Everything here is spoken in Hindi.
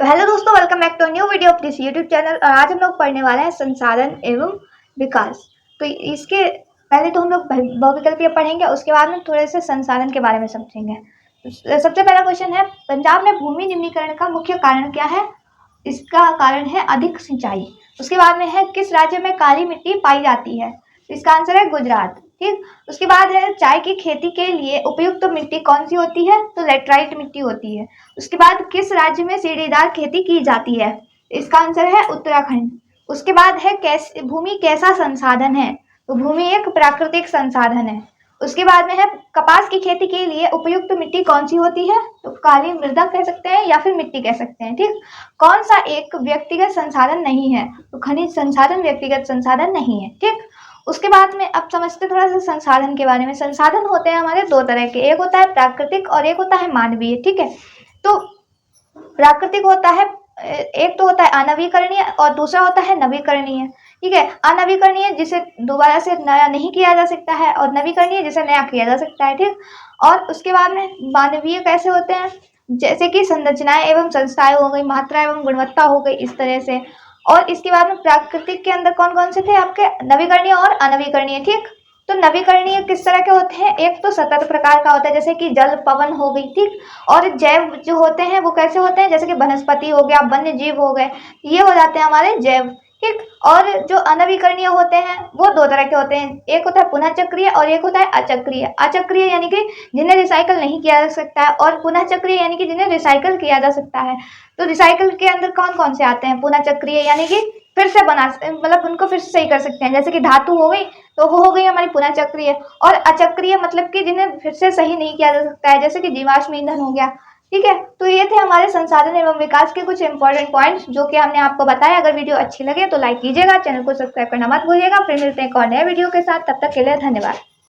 तो हेलो दोस्तों, welcome back to new video of this YouTube channel. और आज हम लोग पढ़ने वाले हैं संसाधन एवं विकास। तो इसके पहले तो हम लोग बहुविकल्पीय पढ़ेंगे, उसके बाद में थोड़े से संसाधन के बारे में समझेंगे। तो सबसे पहला क्वेश्चन है, पंजाब में भूमि निम्नीकरण का मुख्य कारण क्या है? इसका कारण है अधिक सिंचाई। उसके बाद में है, किस राज्य में काली मिट्टी पाई जाती है? इसका आंसर है गुजरात। ठीक, उसके बाद है, चाय की खेती के लिए उपयुक्त तो मिट्टी कौन सी होती है? तो लेटराइट मिट्टी होती है। उसके बाद किस राज्य में सीढ़ीदार खेती की जाती है? इसका आंसर है उत्तराखंड। उसके बाद है, भूमि कैसा संसाधन है? तो भूमि एक प्राकृतिक संसाधन है। उसके बाद में है, कपास की खेती के लिए उपयुक्त मिट्टी कौन सी होती है? तो काली मृदा कह सकते हैं या फिर मिट्टी कह सकते हैं। ठीक, कौन सा एक व्यक्तिगत संसाधन नहीं है? तो खनिज संसाधन व्यक्तिगत संसाधन नहीं है। ठीक, उसके बाद में अब समझते थोड़ा सा संसाधन के बारे में। संसाधन होते हैं हमारे दो तरह के, एक होता है प्राकृतिक और एक होता है मानवीय। ठीक है, तो प्राकृतिक होता है, एक तो होता है अनवीकरणीय और दूसरा होता है नवीकरणीय। ठीक है, अनवीकरणीय जिसे दोबारा से नया नहीं किया जा सकता है और नवीकरणीय जिसे नया किया जा सकता है। ठीक, और उसके बाद में मानवीय कैसे होते हैं? जैसे कि संरचनाएं एवं संस्थाएं हो गई, मात्रा एवं गुणवत्ता हो गई, इस तरह से। और इसके बाद में प्राकृतिक के अंदर कौन कौन से थे आपके? नवीकरणीय और अनवीकरणीय। ठीक, तो नवीकरणीय किस तरह के होते हैं? एक तो सतत प्रकार का होता है, जैसे कि जल पवन हो गई। ठीक, और जैव जो होते हैं वो कैसे होते हैं? जैसे कि वनस्पति हो गया, वन्य जीव हो गए, ये हो जाते हैं हमारे जैव। ठीक, और जो अनवीकरणीय होते हैं वो दो तरह के होते हैं, एक होता है पुनः चक्रीय और एक होता है अचक्रीय। अचक्रीय यानी कि जिन्हें रिसाइकल नहीं किया जा सकता है, और पुनः चक्रीय यानी कि जिन्हें रिसाइकल किया जा सकता है। तो रिसाइकल के अंदर कौन कौन से आते हैं? पुनः चक्रीय यानी कि फिर से बना, मतलब उनको फिर से सही कर सकते हैं, जैसे कि धातु हो गई तो वो हो गई हमारी पुनः चक्रीय। और अचक्रीय मतलब कि जिन्हें फिर से सही नहीं किया जा सकता है, जैसे कि जीवाश्म ईंधन हो गया। ठीक है, तो ये थे हमारे संसाधन एवं विकास के कुछ इंपॉर्टेंट पॉइंट्स जो कि हमने आपको बताया। अगर वीडियो अच्छी लगे तो लाइक कीजिएगा, चैनल को सब्सक्राइब करना मत भूलिएगा। फिर मिलते हैं एक और नए वीडियो के साथ, तब तक के लिए धन्यवाद।